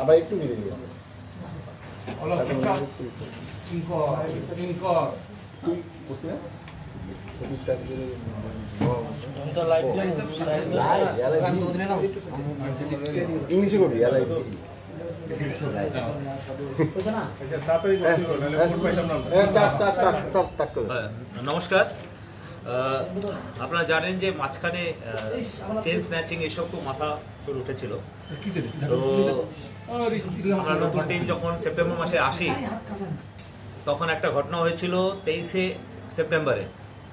আবার একটু মিলে দিই ইংলিশে করবি নমস্কার। আপনারা জানেন যে মাঝখানে চেইন স্ন্যাচিং এসব খুব মাথা চলে উঠেছিল। তো আমরা নতুন টিম যখন সেপ্টেম্বর মাসে আসি তখন একটা ঘটনা হয়েছিল 23শে সেপ্টেম্বরে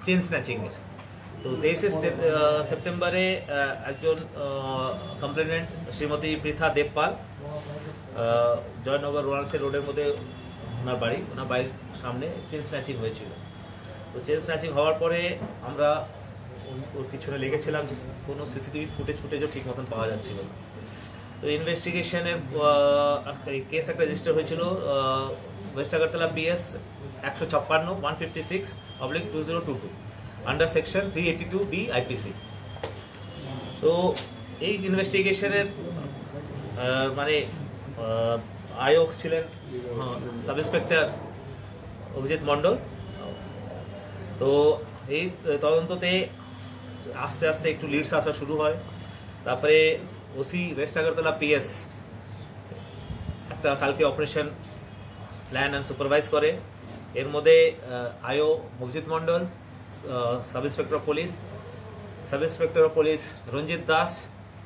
চেইন স্ন্যাচিংয়ের। তো 23শে সেপ্টেম্বরে একজন কমপ্লেনেন্ট শ্রীমতী পৃথা দেবপাল, জয়নগর রোনালসে রোডের মধ্যে ওনার বাড়ি, ওনার বাড়ির সামনে চেইন স্ন্যাচিং হয়েছিল। তো চেইন স্ন্যাচিং হওয়ার পরে আমরা ওর পিছনে লেগেছিলাম যে কোনো সিসিটিভি ফুটেজও ঠিক মতন পাওয়া যাচ্ছিল না। তো ইনভেস্টিগেশনের কেস একটা রেজিস্টার হয়েছিল West Agartala BS 156/156/2022 under section 382B IPC। তো এই ইনভেস্টিগেশনের মানে আয়োগ ছিলেন সাব ইন্সপেক্টর অভিজিৎ মণ্ডল। তো এই তদন্ততে আস্তে আস্তে একটু লিডস আসা শুরু হয়। তারপরে ওসি ওয়েস্ট আগরতলা PS একটা কালকে অপারেশন প্ল্যান অ্যান্ড সুপারভাইজ করে। এর মধ্যে IO Abhijit Mondal, sub inspector of police Ranjit Das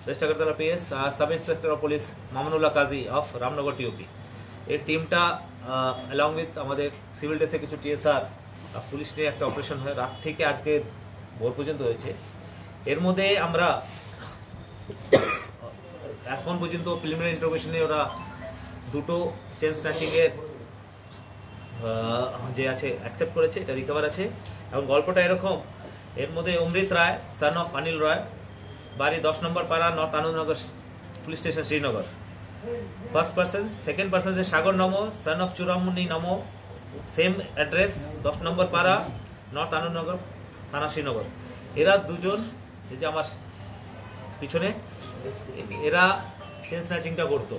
West Agartala PS, আর sub inspector of police Mamunullah Kazi of Ramnagar TOP। এই টিমটা অ্যালং উইথ আমাদের সিভিল ড্রেসে কিছু TSR পুলিশ নিয়ে একটা অপারেশন হয়, রাত থেকে আজকে ভোর পর্যন্ত হয়েছে। এর মধ্যে আমরা এখন পর্যন্ত প্রিলিমিনারি ইন্টারোগেশনে ওরা দুটো চেইন স্ন্যাচিংয়ের যে আছে অ্যাকসেপ্ট করেছে, এটা রিকভার আছে। এবং গল্পটা এরকম, এর মধ্যে অমৃত রায় সন অফ অনিল রায়, বাড়ি 10 নম্বর পাড়া, north Anandanagar police station, Srinagar, first person. Second person যে সাগর নমো son of Churamani Namo, same address 10 নম্বর পাড়া, নর্থ আনন্দনগর থানা, শ্রীনগর। এরা দুজন এই যে আমার পিছনে, এরা চেইন স্ন্যাচিংটা করতো।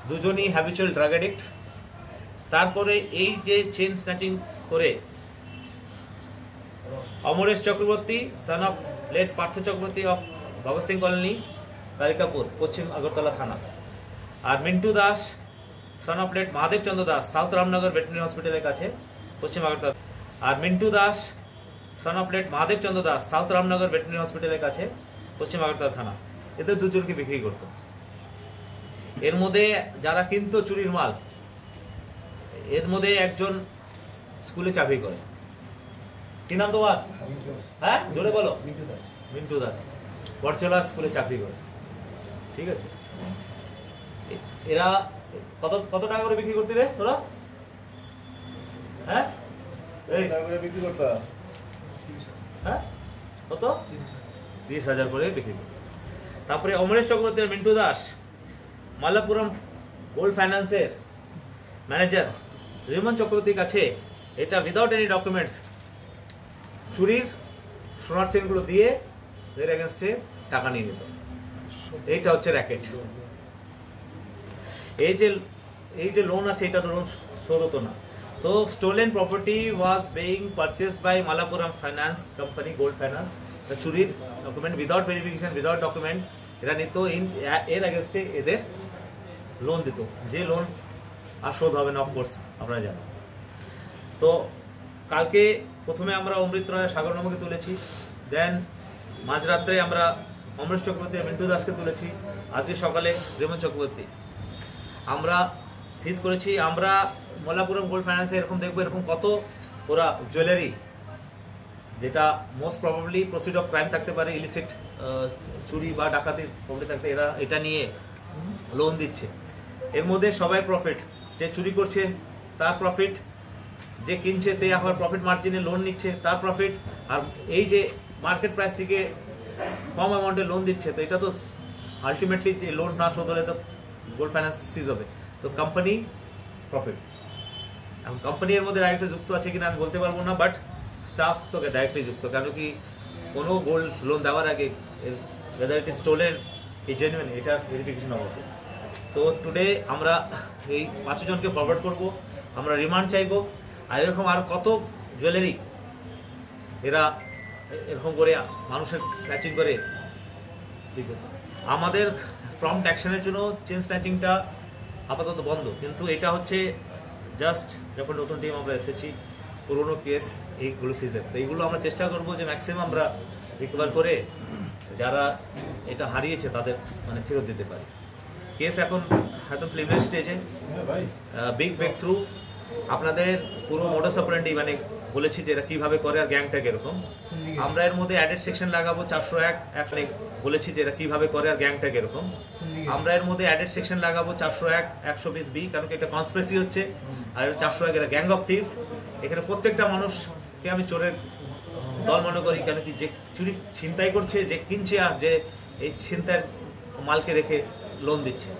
দুজনই হ্যাবিচুয়াল ড্রাগ অ্যাডিক্ট। তারপরে এই যে চেইন স্ন্যাচিং করে Amaresh Chakraborty son of late Partha Chakraborty of Bhagat Singh colony, Kalikapur, Paschim Agartala থানা। আর Mintu Das son of late Mahadev Chandra Das, south Ramnagar veterinary হসপিটালের কাছে, পশ্চিম আগরতলা। আর Mintu Das son of late Mahadev Chandra Das, south Ramnagar veterinary হসপিটালের কাছে, পশ্চিম আগরতলা থানা। এদের দুজনকে বিক্রি করত। এর মধ্যে যারা কিনতো চুরির মাল, এর মধ্যে একজন স্কুলে চাকরি করে। কি নাম তোমার? হ্যাঁ, জোরে বলো। মিন্টু দাস বরচলা স্কুলে চাকরি করে। ঠিক আছে, এরা কত টাকা করে বিক্রি করতে রে তোরা? হ্যাঁ, এই টাকা করে বিক্রি করতাম। হ্যাঁ, কত? 30,000 করে বিক্রি করত। তারপরে অমরেশ চক্রবর্তী আর মিন্টু দাস মাল্লাপুরম গোল্ড ফাইন্যান্সের ম্যানেজার রিমন চক্রবর্তীর কাছে এটা উইদাউট এনি ডকুমেন্টস চুরির সোনার চেনগুলো দিয়ে এর এগেনস্টে টাকা নিয়ে নিত। এইটা হচ্ছে র্যাকেট। এই যে লোন আছে, এটা তো লোন শোধ হতো না। তো stolen property was being purchase by Malappuram finance company gold finance. চুরির document without verification, without document এরা নিত। এর এগেনস্টে এদের লোন দিত, যে লোন আর শোধ হবে না, অফকোর্স আপনারা জানেন। তো কালকে প্রথমে আমরা অমৃত রায় সাগর নমকে তুলেছি, দেন মাঝরাত্রে আমরা অমরেশ চক্রবর্তী মিন্টু দাসকে তুলেছি, আজকে সকালে রেমন চক্রবর্তী আমরা সিজ করেছি। আমরা মাল্লাপুরম গোল্ড ফাইন্যান্সে এরকম দেখবো, এরকম কত ওরা জুয়েলারি, যেটা most probably proceed of crime থাকতে পারে, ইলিসিট চুরি বা ডাকাতির প্রবৃত্তি থাকতে, এরা এটা নিয়ে লোন দিচ্ছে। এর মধ্যে সবাই প্রফিট, যে চুরি করছে তার প্রফিট, যে কিনছে তে আবার প্রফিট মার্জিনে লোন নিচ্ছে তার প্রফিট, আর এই যে মার্কেট প্রাইস থেকে কম অ্যামাউন্টে লোন দিচ্ছে, তো এটা তো আলটিমেটলি যে লোন না শোধ হলে তো গোল্ড ফাইন্যান্স সিজ হবে, তো কোম্পানি প্রফিট। এখন কোম্পানি এর মধ্যে ডাইরেক্টলি যুক্ত আছে কিনা আমি বলতে পারবো না, বাট স্টাফ তো ডাইরেক্টলি যুক্ত। কেন কি কোনো গোল্ড লোন দেওয়ার আগে whether it is stolen, is genuine, এটা ভেরিফিকেশন হওয়া উচিত। তো টুডে আমরা এই 5 জনকে ফরওয়ার্ড করব, আমরা রিমান্ড চাইবো। আর এরকম আর কত জুয়েলারি এরা এরকম করে মানুষের স্ন্যাচিং করে, আমাদের প্রম্পট অ্যাকশনের জন্য চেন স্ন্যাচিংটা আপাতত বন্ধ, কিন্তু এটা হচ্ছে জাস্ট যখন নতুন টিম আমরা এসেছি, পুরোনো কেস এইগুলো সিজন, তো এইগুলো আমরা চেষ্টা করবো যে ম্যাক্সিমাম আমরা রিকভার করে যারা এটা হারিয়েছে তাদের মানে ফেরত দিতে পারি। কেস এখন হয়তো প্রিলিমিনারি স্টেজে, বিগ ব্রেক থ্রু। আপনাদের পুরো মোডাস অপারেন্ডি মানে বলেছি যে এরা কীভাবে করে আর গ্যাংটা এরকম, আমরা এর মধ্যে অ্যাডেড সেকশন লাগাবো 401, বলেছি যে এরা কীভাবে করে আর গ্যাংটা এরকম, আমরা এর মধ্যে অ্যাডেড সেকশন লাগাবো 401, 120B, কারণ কি এটা কনস্পিরেসি হচ্ছে, আর 401 এরা গ্যাং অফ থিভস। এখানে প্রত্যেকটা মানুষকে আমি চোরের দল মনে করি, কেন কি যে চুরি ছিনতাই করছে, যে কিনছে, আর যে এই ছিনতাইয়ের মালকে রেখে লোন দিচ্ছে,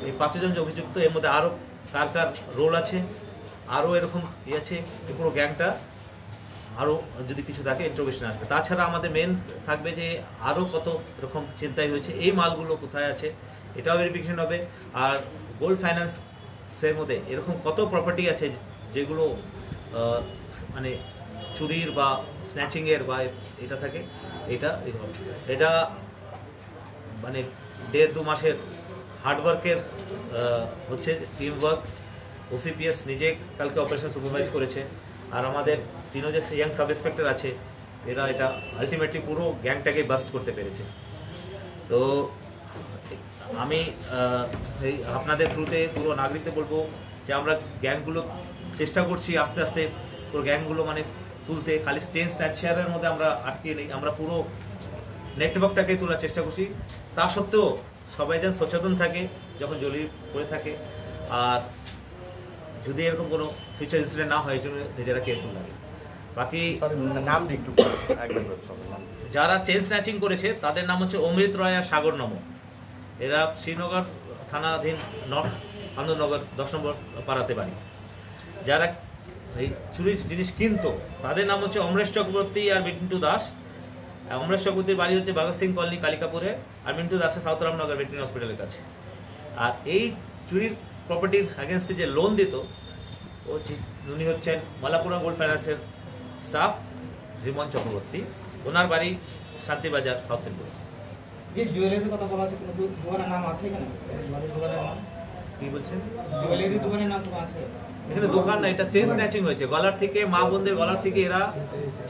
এই 5 জন যে অভিযুক্ত, এর মধ্যে আরও কার কার রোল আছে, আরও এরকম আছে, পুরো গ্যাংটা আরও যদি কিছু থাকে ইন্ট্রোগেশন আসবে। তাছাড়া আমাদের মেন থাকবে যে আরও কত এরকম চিন্তাই হয়েছে, এই মালগুলো কোথায় আছে এটাও ভেরিফিকেশন হবে। আর গোল্ড ফাইন্যান্সের মধ্যে এরকম কত প্রপার্টি আছে যেগুলো মানে চুরির বা স্ন্যাচিংয়ের বা এটা থাকে, এটা মানে 1.5-2 মাসের হার্ডওয়ার্কের হচ্ছে টিম ওয়ার্ক। ওসিপিএস নিজে কালকে অপারেশন সুপারভাইজ করেছে, আর আমাদের 3 যে ইয়াং সাব ইন্সপেক্টর আছে, এরা এটা আলটিমেটলি পুরো গ্যাংটাকে বাস্ট করতে পেরেছে। তো আমি আপনাদের থ্রুতে পুরো নাগরিকদের বলবো যে আমরা গ্যাংগুলো চেষ্টা করছি আস্তে আস্তে পুরো গ্যাংগুলো মানে তুলতে, খালি চেন স্ন্যাচারের মধ্যে আমরা আটকে নেই, আমরা পুরো নেটওয়ার্কটাকে তোলার চেষ্টা করছি। তা সত্ত্বেও সবাই যেন সচেতন থাকে যখন জলি করে থাকে, আর যদি এরকম কোনো ফিউচার ইনসিডেন্ট না হয় এই জন্য নিজেরা কেয়ারফুল লাগে। বাকি নাম একটু যারা চেন স্ন্যাচিং করেছে তাদের নাম হচ্ছে অমৃত রয় আর সাগর নম। এরা শ্রীনগর থানাধীন নর্থ আনন্দনগর 10 নম্বর পাড়াতে বাড়ি। যারা এই চুরির জিনিস কিনতো তাদের নাম হচ্ছে অমরেশ চক্রবর্তী আর মিন্টু দাস। অমরেশ চক্রবর্তীর বাড়ি হচ্ছে ভগৎ সিং কলোনি কালিকাপুরে, আর মিন্টু দাসের সাউথ রামনগর ভেটেরিনারি হসপিটালের কাছে। আর এই চুরির প্রপার্টির এগেনস্টে যে লোন দিত উনি হচ্ছেন মালাপুরম গোল্ড ফাইন্যান্সের স্টাফ রিমন চক্রবর্তী, ওনার বাড়ি শান্তিবাজার সাউথ ত্রিপুরা। যে জুয়েলারির কথা বলা আছে, কোনো দোকানের নাম আছে এখানে? দোকানের নাম কি বলছেন? জুয়েলারি দোকানের নাম কোনো আছে? এখানে দোকান না, এটা চেন স্ন্যাচিং হয়েছে। গলার থেকে, মা বোনদের গলার থেকে এরা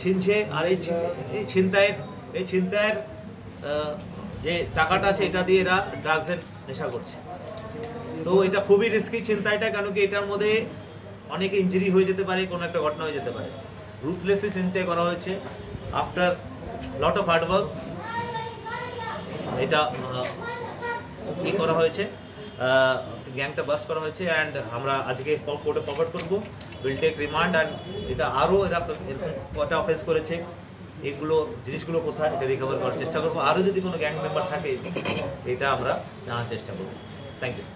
ছিনছে, আর এই ছিনতাইয়ের যে টাকাটা আছে এটা দিয়ে এরা ড্রাগসের নেশা করছে। তো এটা খুবই রিস্কি ছিনতাইটা, কেন কি এটার মধ্যে অনেক ইনজুরি হয়ে যেতে পারে, কোনো একটা ঘটনা হয়ে যেতে পারে। রুথলেসলি ছিনতাই করা হয়েছে আফটার লট অফ হার্ডওয়ার্ক, এটা কি করা হয়েছে, গ্যাংটা বাস্ট করা হয়েছে। অ্যান্ড আমরা আজকে কোর্টে ফরওয়ার্ড করবো, উইল টেক রিমান্ড। অ্যান্ড এটা আরও এরা এরকম কটা অফেন্স করেছে, এগুলো জিনিসগুলো কোথায় এটা রিকভার করার চেষ্টা করবো। আরও যদি কোনো গ্যাং মেম্বার থাকে এটা আমরা জানার চেষ্টা করবো। Thank you.